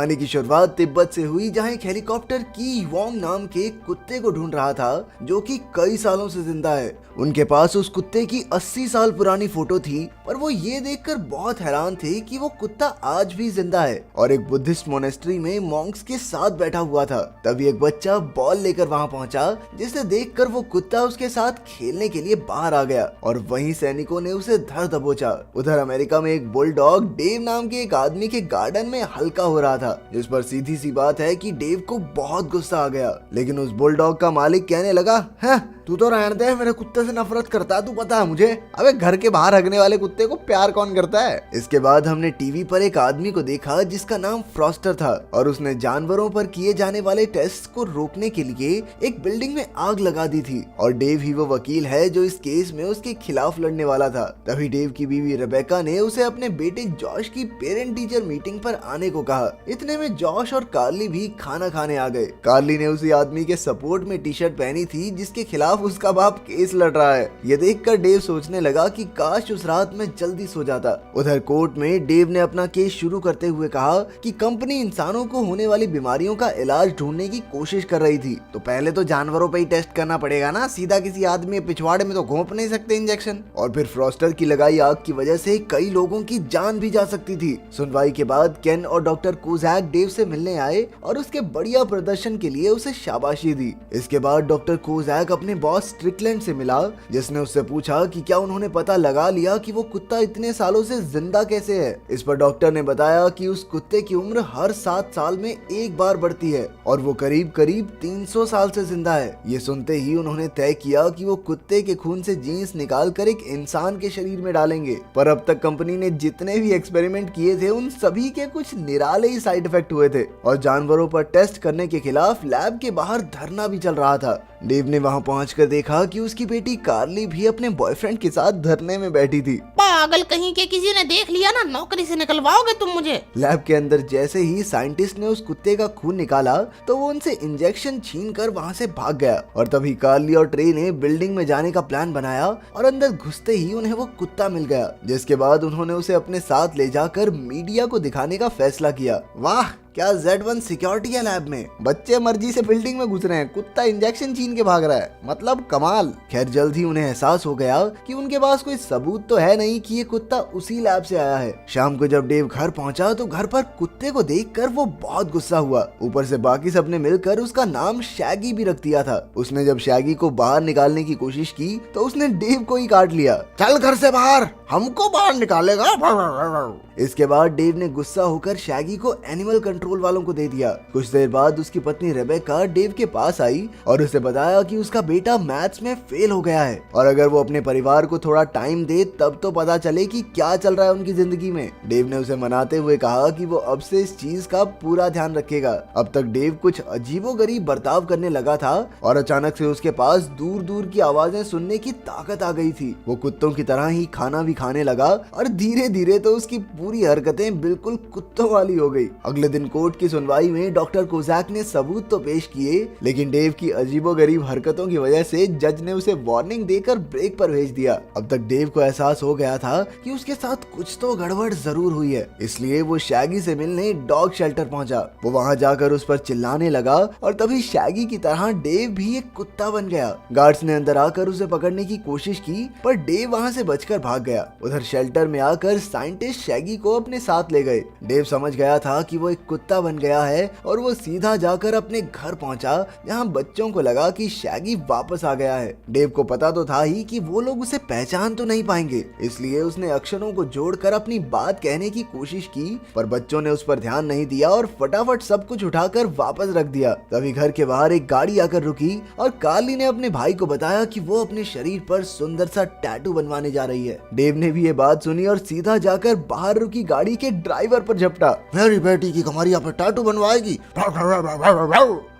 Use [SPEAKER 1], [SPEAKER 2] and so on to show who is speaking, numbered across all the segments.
[SPEAKER 1] कहानी की शुरुआत तिब्बत से हुई, जहां एक हेलीकॉप्टर की वोंग नाम के कुत्ते को ढूंढ रहा था जो कि कई सालों से जिंदा है। उनके पास उस कुत्ते की 80 साल पुरानी फोटो थी, पर वो ये देखकर बहुत हैरान थे कि वो कुत्ता आज भी जिंदा है और एक बुद्धिस्ट मोनेस्ट्री में मॉन्क्स के साथ बैठा हुआ था। तभी एक बच्चा बॉल लेकर वहां पहुंचा, जिसे देखकर वो कुत्ता उसके साथ खेलने के लिए बाहर आ गया और वहीं सैनिकों ने उसे धर दबोचा। उधर अमेरिका में एक बुलडॉग डेव नाम के एक आदमी के गार्डन में हल्का हो रहा था, जिस पर सीधी सी बात है कि डेव को बहुत गुस्सा आ गया। लेकिन उस बुलडॉग का मालिक कहने लगा, है तू तो रहने दे, मेरे कुत्ते से नफरत करता है, तू पता है मुझे। अबे घर के बाहर हगने वाले कुत्ते को प्यार कौन करता है। इसके बाद हमने टीवी पर एक आदमी को देखा जिसका नाम फ्रॉस्टर था और उसने जानवरों पर किए जाने वाले टेस्ट को रोकने के लिए एक बिल्डिंग में आग लगा दी थी और डेव ही वो वकील है जो इस केस में उसके खिलाफ लड़ने वाला था। तभी डेव की बीवी रेबेका ने उसे अपने बेटे जॉश की पेरेंट टीचर मीटिंग पर आने को कहा। इतने में जॉश और कार्ली भी खाना खाने आ गए। कार्ली ने उसी आदमी के सपोर्ट में टी शर्ट पहनी थी जिसके खिलाफ उसका बाप केस लड़ रहा है। ये देखकर डेव सोचने लगा कि काश उस रात में जल्दी सो जाता। उधर कोर्ट में डेव ने अपना केस शुरू करते हुए कहा कि कंपनी इंसानों को होने वाली बीमारियों का इलाज ढूंढने की कोशिश कर रही थी, तो पहले तो जानवरों पे ही टेस्ट करना पड़ेगा ना, सीधा किसी आदमी पिछवाड़े में तो घोंप नहीं सकते इंजेक्शन। और फिर फ्रॉस्टर की लगाई आग की वजह से कई लोगों की जान भी जा सकती थी। सुनवाई के बाद केन और डॉक्टर कोजैक डेव से मिलने आए और उसके बढ़िया प्रदर्शन के लिए उसे शाबाशी दी। इसके बाद डॉक्टर कोजैक अपने बॉस स्ट्रिकलैंड से मिला, जिसने उससे पूछा कि क्या उन्होंने पता लगा लिया कि वो कुत्ता इतने सालों से जिंदा कैसे है। इस पर डॉक्टर ने बताया कि उस कुत्ते की उम्र हर 7 साल में एक बार बढ़ती है और वो करीब करीब 300 साल से जिंदा है। ये सुनते ही उन्होंने तय किया कि वो कुत्ते के खून से जीन्स निकाल कर एक इंसान के शरीर में डालेंगे। पर अब तक कंपनी ने जितने भी एक्सपेरिमेंट किए थे उन सभी के कुछ निराले ही साइड इफेक्ट हुए थे और जानवरों पर टेस्ट करने के खिलाफ लैब के बाहर धरना भी चल रहा था। डेव ने वहां पहुंचकर देखा कि उसकी बेटी कार्ली भी अपने बॉयफ्रेंड के साथ धरने में बैठी थी।
[SPEAKER 2] पागल कहीं के, किसी ने देख लिया ना, नौकरी से निकलवाओगे तुम मुझे।
[SPEAKER 1] लैब के अंदर जैसे ही साइंटिस्ट ने उस कुत्ते का खून निकाला तो वो उनसे इंजेक्शन छीनकर वहां से भाग गया और तभी कार्ली और ट्रे ने बिल्डिंग में जाने का प्लान बनाया और अंदर घुसते ही उन्हें वो कुत्ता मिल गया, जिसके बाद उन्होंने उसे अपने साथ ले जाकर मीडिया को दिखाने का फैसला किया। वाह, क्या Z1 सिक्योरिटी है लैब में, बच्चे मर्जी से बिल्डिंग में घुस रहे हैं, कुत्ता इंजेक्शन छीन के भाग रहा है, मतलब कमाल। खैर जल्द ही उन्हें एहसास हो गया कि उनके पास कोई सबूत तो है नहीं कि ये कुत्ता उसी लैब से आया है। शाम को जब डेव घर पहुंचा तो घर पर कुत्ते को देखकर वो बहुत गुस्सा हुआ। ऊपर से बाकी सबने मिलकर उसका नाम शैगी भी रख दिया था। उसने जब शैगी को बाहर निकालने की कोशिश की तो उसने डेव को ही काट लिया। चल घर से बाहर, हमको बाहर निकालेगा। इसके बाद डेव ने गुस्सा होकर शैगी को एनिमल कंट्रोल वालों को दे दिया। कुछ देर बाद उसकी पत्नी रेबेका डेव के पास आई और उसे बताया कि उसका बेटा मैथ्स में फेल हो गया है और अगर वो अपने परिवार को थोड़ा टाइम दे तब तो पता चले कि क्या चल रहा है उनकी जिंदगी में। डेव ने उसे मनाते हुए कहा कि वो अब से इस चीज का पूरा ध्यान रखेगा। अब तक डेव कुछ अजीबोगरीब बर्ताव करने लगा था और अचानक से उसके पास दूर दूर की आवाजें सुनने की ताकत आ गई थी। वो कुत्तों की तरह ही खाना भी खाने लगा और धीरे धीरे तो उसकी पूरी हरकतें बिल्कुल कुत्तों वाली हो गई। अगले दिन कोर्ट की सुनवाई में डॉक्टर कोजैक ने सबूत तो पेश किए, लेकिन डेव की अजीबोगरीब हरकतों की वजह से जज ने उसे वार्निंग देकर ब्रेक पर भेज दिया। अब तक डेव को एहसास हो गया था कि उसके साथ कुछ तो गड़बड़ जरूर हुई है, इसलिए वो शैगी से मिलने डॉग शेल्टर पहुंचा। वो वहां जाकर उस पर चिल्लाने लगा और तभी शैगी की तरह डेव भी एक कुत्ता बन गया। गार्ड्स ने अंदर आकर उसे पकड़ने की कोशिश की पर डेव वहां से बचकर भाग गया। उधर शेल्टर में आकर साइंटिस्ट शैगी को अपने साथ ले गए। डेव समझ गया था कि वो एक कुत्ता बन गया है और वो सीधा जाकर अपने घर पहुंचा, जहां बच्चों को लगा कि शैगी वापस आ गया है। डेव को पता तो था ही कि वो लोग उसे पहचान तो नहीं पाएंगे, इसलिए उसने अक्षरों को जोड़कर अपनी बात कहने की कोशिश की, पर बच्चों ने उस पर ध्यान नहीं दिया और फटाफट सब कुछ उठाकर वापस रख दिया। तभी घर के बाहर एक गाड़ी आकर रुकी और कार्ली ने अपने भाई को बताया कि वो अपने शरीर पर सुंदर सा टैटू बनवाने जा रही है। डेव ने भी ये बात सुनी और सीधा जाकर बाहर रुकी गाड़ी के ड्राइवर पर झपटा। मेरी बेटी की कमरिया पर टैटू बनवाएगी।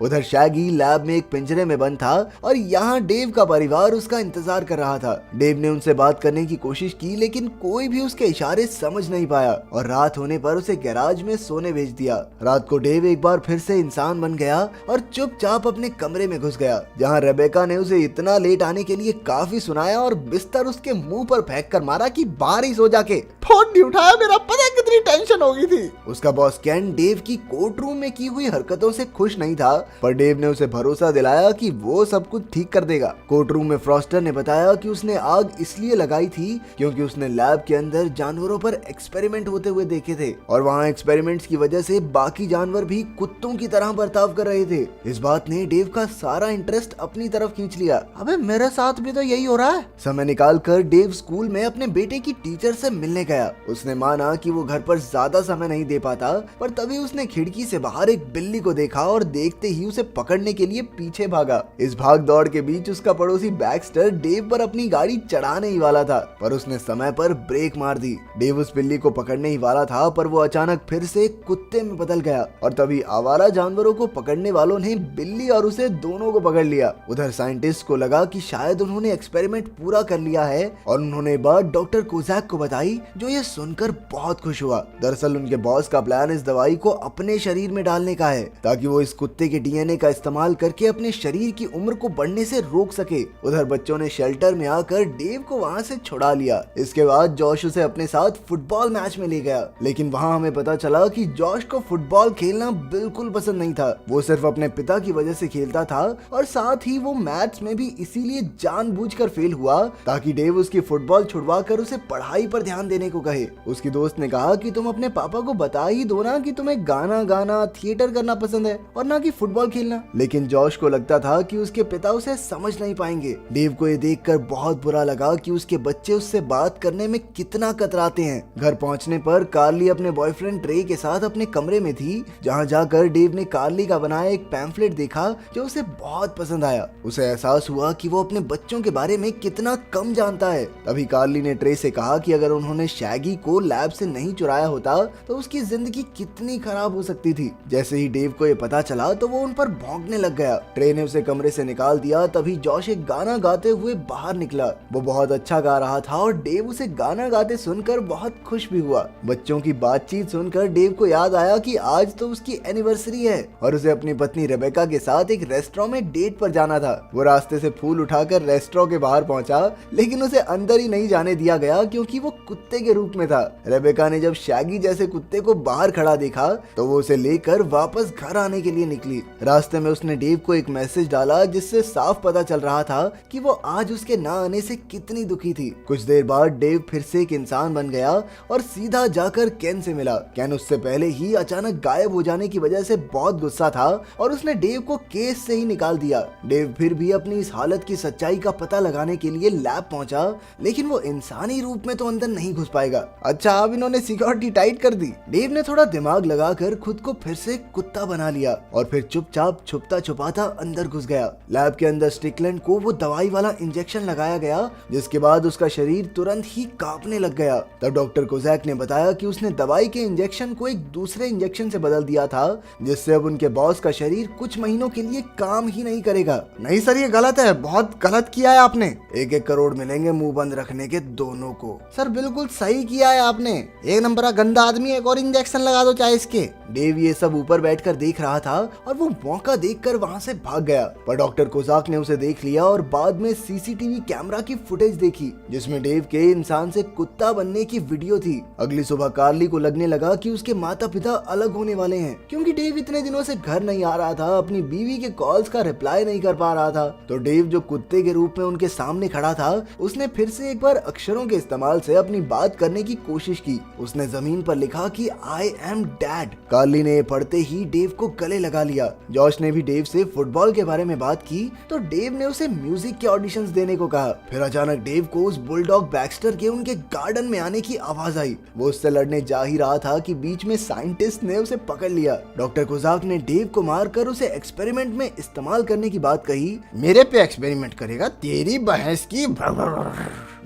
[SPEAKER 1] उधर शैगी लैब में एक पिंजरे में बंद था और यहाँ डेव का परिवार उसका इंतजार कर रहा था। डेव ने उनसे बात करने की कोशिश की लेकिन कोई भी उसके इशारे समझ नहीं पाया और रात होने पर उसे गैराज में सोने भेज दिया। रात को डेव एक बार फिर से इंसान बन गया और चुपचाप अपने कमरे में घुस गया, जहाँ रेबेका ने उसे इतना लेट आने के लिए काफी सुनाया और बिस्तर उसके मुंह पर फेंक कर मारा कि बाहर ही सो जाके।
[SPEAKER 3] फोन नहीं उठाया, मेरा पता है कितनी टेंशन हो गई थी।
[SPEAKER 1] उसका बॉस केन डेव की कोर्ट रूम में की हुई हरकतों से खुश नहीं था, पर डेव ने उसे भरोसा दिलाया कि वो सब कुछ ठीक कर देगा। कोर्ट रूम में फ्रॉस्टर ने बताया कि उसने आग इसलिए लगाई थी क्योंकि उसने लैब के अंदर जानवरों पर एक्सपेरिमेंट होते हुए देखे थे और वहाँ एक्सपेरिमेंट्स की वजह से बाकी जानवर भी कुत्तों की तरह बर्ताव कर रहे थे। इस बात ने डेव का सारा इंटरेस्ट अपनी तरफ खींच लिया।
[SPEAKER 3] अबे मेरे साथ भी तो यही हो रहा है।
[SPEAKER 1] समय निकालकर डेव स्कूल में अपने बेटे की टीचर से मिलने गया। उसने माना कि वो घर पर ज्यादा समय नहीं दे पाता, पर तभी उसने खिड़की से बाहर एक बिल्ली को देखा और देखते ही उसे पकड़ने के लिए पीछे भागा। इस भाग दौड़ के बीच उसका पड़ोसी बैक्स्टर डेव पर अपनी गाड़ी चढ़ाने ही वाला था, पर उसने समय पर ब्रेक मार दी। डेव उस बिल्ली को पकड़ने ही वाला था, पर वो अचानक फिर से कुत्ते में बदल गया और तभी आवारा जानवरों को पकड़ने वालों ने बिल्ली और उसे दोनों को पकड़ लिया। उधर साइंटिस्ट को लगा कि शायद उन्होंने एक्सपेरिमेंट पूरा कर लिया है और उन्होंने बात डॉक्टर कोजैक को बताई, जो ये सुनकर बहुत खुश हुआ। दरअसल उनके बॉस का प्लान इस दवाई को अपने शरीर में डालने का है ताकि वो इस कुत्ते के डीएनए का इस्तेमाल करके अपने शरीर की उम्र को बढ़ने से रोक सके। उधर बच्चों ने शेल्टर में आकर डेव को वहाँ से छुड़ा लिया। इसके बाद जॉश उसे अपने साथ फुटबॉल मैच में ले गया, लेकिन वहाँ हमें पता चला कि जॉश को फुटबॉल खेलना बिल्कुल पसंद नहीं था। वो सिर्फ अपने पिता की वजह से खेलता था और साथ ही वो मैथ्स में भी इसीलिए जानबूझकर फेल हुआ ताकि डेव उसकी फुटबॉल छुड़वा कर उसे पढ़ाई पर ध्यान देने को कहे। उसकी दोस्त ने कहा कि तुम अपने पापा को बता ही दो ना कि तुम्हें गाना गाना थिएटर करना पसंद है और ना कि फुटबॉल खेलना। लेकिन जॉश को लगता था कि उसके पिता उसे समझ नहीं पाएंगे। डेव को ये देखकर बहुत बुरा लगा कि उसके बच्चे उससे बात करने में कितना कतराते हैं। घर पहुंचने पर कार्ली अपने बॉयफ्रेंड ट्रे के साथ अपने कमरे में थी, जहां जाकर डेव ने कार्ली का बनाया एक पैम्फलेट देखा जो उसे बहुत पसंद आया। उसे एहसास हुआ कि वो अपने बच्चों के बारे में कितना कम जानता है। तभी कार्ली ने ट्रे से कहा कि अगर उन्होंने शैगी को लैब से नहीं चुराया होता तो उसकी जिंदगी कितनी खराब हो सकती थी। जैसे ही डेव को ये पता चला तो वो उन पर भौंकने लग गया। ट्रे ने उसे कमरे से निकाल दिया। तभी जॉश एक गाना गाते हुए बाहर निकला। वो बहुत अच्छा गा रहा था और डेव उसे गाना गाते सुनकर बहुत खुश भी हुआ। बच्चों की बातचीत सुनकर डेव को याद आया कि आज तो उसकी एनिवर्सरी है और उसे अपनी पत्नी रेबेका के साथ एक रेस्टोरेंट में डेट पर जाना था। वो रास्ते से फूल उठाकर रेस्टोरेंट के बाहर पहुंचा, लेकिन उसे अंदर ही नहीं जाने दिया गया क्योंकि वो कुत्ते के रूप में था। रेबेका ने जब शैगी जैसे कुत्ते को बाहर खड़ा देखा तो वो उसे लेकर वापस घर आने के लिए निकली। रास्ते में उसने डेव को एक मैसेज डाला जिससे साफ पता चल रहा था कि वो आज उसके ना आने से कितनी दुखी थी। कुछ देर बाद डेव फिर से एक इंसान बन गया और सीधा जाकर केन से मिला। केन उससे पहले ही अचानक गायब हो जाने की वजह से बहुत गुस्सा था और उसने डेव को केस से ही निकाल दिया। डेव फिर भी अपनी इस हालत की सच्चाई का पता लगाने के लिए लैब पहुंचा, लेकिन वो इंसानी रूप में तो अंदर नहीं घुस पाएगा। अच्छा, अब इन्होंने सिक्योरिटी टाइट कर दी। डेव ने थोड़ा दिमाग लगाकर खुद को फिर से कुत्ता बना लिया और फिर चुपचाप छुपता छुपाता अंदर घुस गया। लैब के अंदर स्टिकलैंड को वो दवाई वाला इंजेक्शन लगाया गया, जिसके बाद उसका शरीर तुरंत ही कांपने लग गया। तब डॉक्टर कोजैक ने बताया कि उसने दवाई के इंजेक्शन को एक दूसरे इंजेक्शन से बदल दिया था, जिससे अब उनके बॉस का शरीर कुछ महीनों के लिए काम ही नहीं करेगा।
[SPEAKER 3] नहीं सर, ये गलत है, बहुत गलत किया है आपने।
[SPEAKER 1] 1-1 करोड़ मिलेंगे मुंह बंद रखने के दोनों को।
[SPEAKER 3] सर बिल्कुल सही किया है आपने, एक नंबर का गंदा आदमी, एक और इंजेक्शन लगा दो चाहे इसके।
[SPEAKER 1] डेव ये सब ऊपर बैठकर देख रहा था और वो मौका देखकर वहां से भाग गया, पर डॉक्टर कोजाक ने उसे देख लिया और बाद में सीसीटीवी कैमरा की फुटेज देखी जिसमें डेव के इंसान से कुत्ता बनने की वीडियो थी। अगली सुबह कार्ली को लगने लगा कि उसके माता पिता अलग होने वाले हैं, क्योंकि डेव इतने दिनों से घर नहीं आ रहा था, अपनी बीवी के कॉल्स का रिप्लाई नहीं कर पा रहा था। तो डेव जो कुत्ते के रूप में उनके सामने खड़ा था, उसने फिर से एक बार अक्षरों के इस्तेमाल से अपनी बात करने की कोशिश की। उसने जमीन पर लिखा कि आई एम डैड। कार्ली ने पढ़ते ही डेव को गले लगा लिया। जॉश ने भी डेव से फुटबॉल के बारे में बात की तो डेव ने उसे म्यूजिक के ऑडिशंस देने को कहा। फिर अचानक डेव को उस बुलडॉग बैक्स्टर के उनके गार्डन में आने की आवाज आई। वो उससे लड़ने जा ही रहा था कि बीच में साइंटिस्ट ने उसे पकड़ लिया। डॉक्टर कोजाक ने डेव को मारकर उसे एक्सपेरिमेंट में इस्तेमाल करने की बात कही।
[SPEAKER 3] मेरे पे एक्सपेरिमेंट करेगा, तेरी बहस की।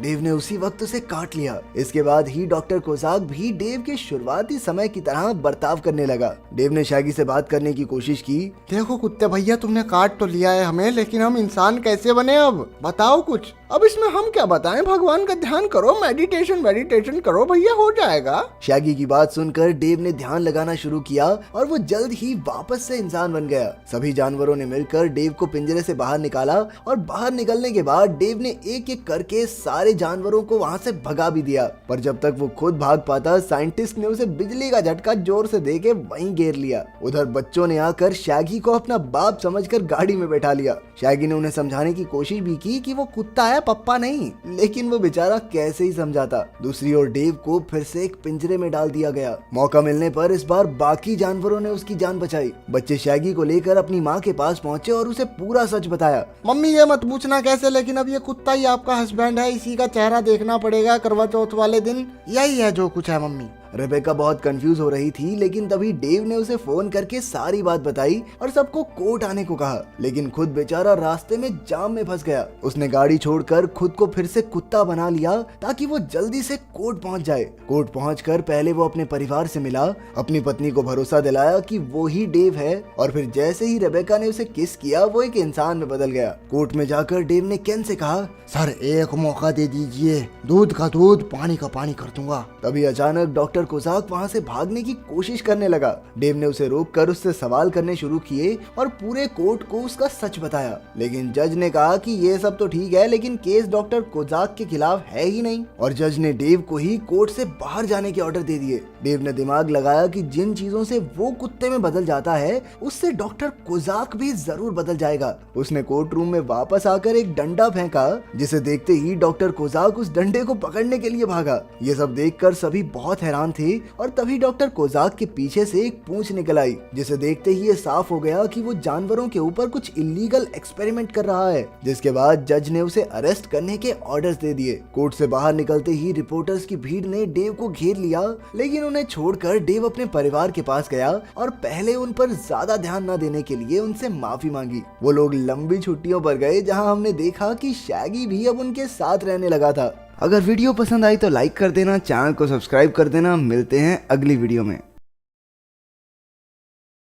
[SPEAKER 1] डेव ने उसी वक्त उसे काट लिया। इसके बाद ही डॉक्टर कोजाक भी डेव के शुरुआती समय की तरह बर्ताव करने लगा। डेव ने शैगी से बात करने की कोशिश की।
[SPEAKER 3] देखो कुत्ते भैया, तुमने काट तो लिया है हमें, लेकिन हम इंसान कैसे बने अब बताओ कुछ। अब इसमें हम क्या बताएं, भगवान का ध्यान करो, मेडिटेशन करो भैया, हो जाएगा।
[SPEAKER 1] शैगी की बात सुनकर डेव ने ध्यान लगाना शुरू किया और वो जल्द ही वापस से इंसान बन गया। सभी जानवरों ने मिलकर डेव को पिंजरे से बाहर निकाला और बाहर निकलने के बाद डेव ने एक एक करके सारे जानवरों को वहां से भगा भी दिया। पर जब तक वो खुद भाग पाता, साइंटिस्ट ने उसे बिजली का झटका जोर से देके वहीं घेर लिया। उधर बच्चों ने आकर शैगी को अपना बाप समझकर गाड़ी में बैठा लिया। शैगी ने उन्हें समझाने की कोशिश भी की कि वो कुत्ता है, पप्पा नहीं, लेकिन वो बेचारा कैसे ही समझाता। दूसरी ओर डेव को फिर से एक पिंजरे में डाल दिया गया। मौका मिलने पर इस बार बाकी जानवरों ने उसकी जान बचाई। बच्चे शैगी को लेकर अपनी माँ के पास पहुँचे और उसे पूरा सच बताया।
[SPEAKER 3] मम्मी ये मत पूछना कैसे, लेकिन अब ये कुत्ता ही आपका हस्बैंड है, इसी का चेहरा देखना पड़ेगा करवा चौथ वाले दिन, यही है जो कुछ है मम्मी।
[SPEAKER 1] रेबेका बहुत कंफ्यूज हो रही थी, लेकिन तभी डेव ने उसे फोन करके सारी बात बताई और सबको कोर्ट आने को कहा। लेकिन खुद बेचारा रास्ते में जाम में फंस गया। उसने गाड़ी छोड़कर खुद को फिर से कुत्ता बना लिया ताकि वो जल्दी से कोर्ट पहुंच जाए। कोर्ट पहुंचकर पहले वो अपने परिवार से मिला, अपनी पत्नी को भरोसा दिलाया कि वो ही डेव है, और फिर जैसे ही रेबेका ने उसे किस किया, वो एक इंसान में बदल गया। कोर्ट में जाकर डेव ने केन से कहा,
[SPEAKER 3] सर एक मौका दे दीजिए, दूध का दूध, पानी का पानी कर दूंगा।
[SPEAKER 1] तभी अचानक डॉक्टर कोजाक वहां से भागने की कोशिश करने लगा। डेव ने उसे रोककर उससे सवाल करने शुरू किए और पूरे कोर्ट को उसका सच बताया। लेकिन जज ने कहा कि ये सब तो ठीक है, लेकिन केस डॉक्टर कोजाक के खिलाफ है ही नहीं, और जज ने डेव को ही कोर्ट से बाहर जाने के ऑर्डर दे दिए। डेव ने दिमाग लगाया कि जिन चीजों से वो कुत्ते में बदल जाता है, उससे डॉक्टर कोजाक भी जरूर बदल जाएगा। उसने कोर्ट रूम में वापस आकर एक डंडा फेंका, जिसे देखते ही डॉक्टर कोजाक उस डंडे को पकड़ने के लिए भागा। ये सब देखकर सभी बहुत हैरान थे, और तभी डॉक्टर कोजाक के पीछे से एक पूंछ निकल आई, जिसे देखते ही ये साफ हो गया कि वो जानवरों के ऊपर कुछ इलीगल एक्सपेरिमेंट कर रहा है। जिसके बाद जज ने उसे अरेस्ट करने के ऑर्डर्स दे दिए। कोर्ट से बाहर निकलते ही रिपोर्टर्स की भीड़ ने डेव को घेर लिया, लेकिन उन्हें छोड़कर डेव अपने परिवार के पास गया और पहले उन पर ज्यादा ध्यान न देने के लिए उनसे माफी मांगी। वो लोग लंबी छुट्टियों पर गए, जहां हमने देखा कि शैगी भी अब उनके साथ रहने लगा था। अगर वीडियो पसंद आई तो लाइक कर देना, चैनल को सब्सक्राइब कर देना। मिलते हैं अगली वीडियो में।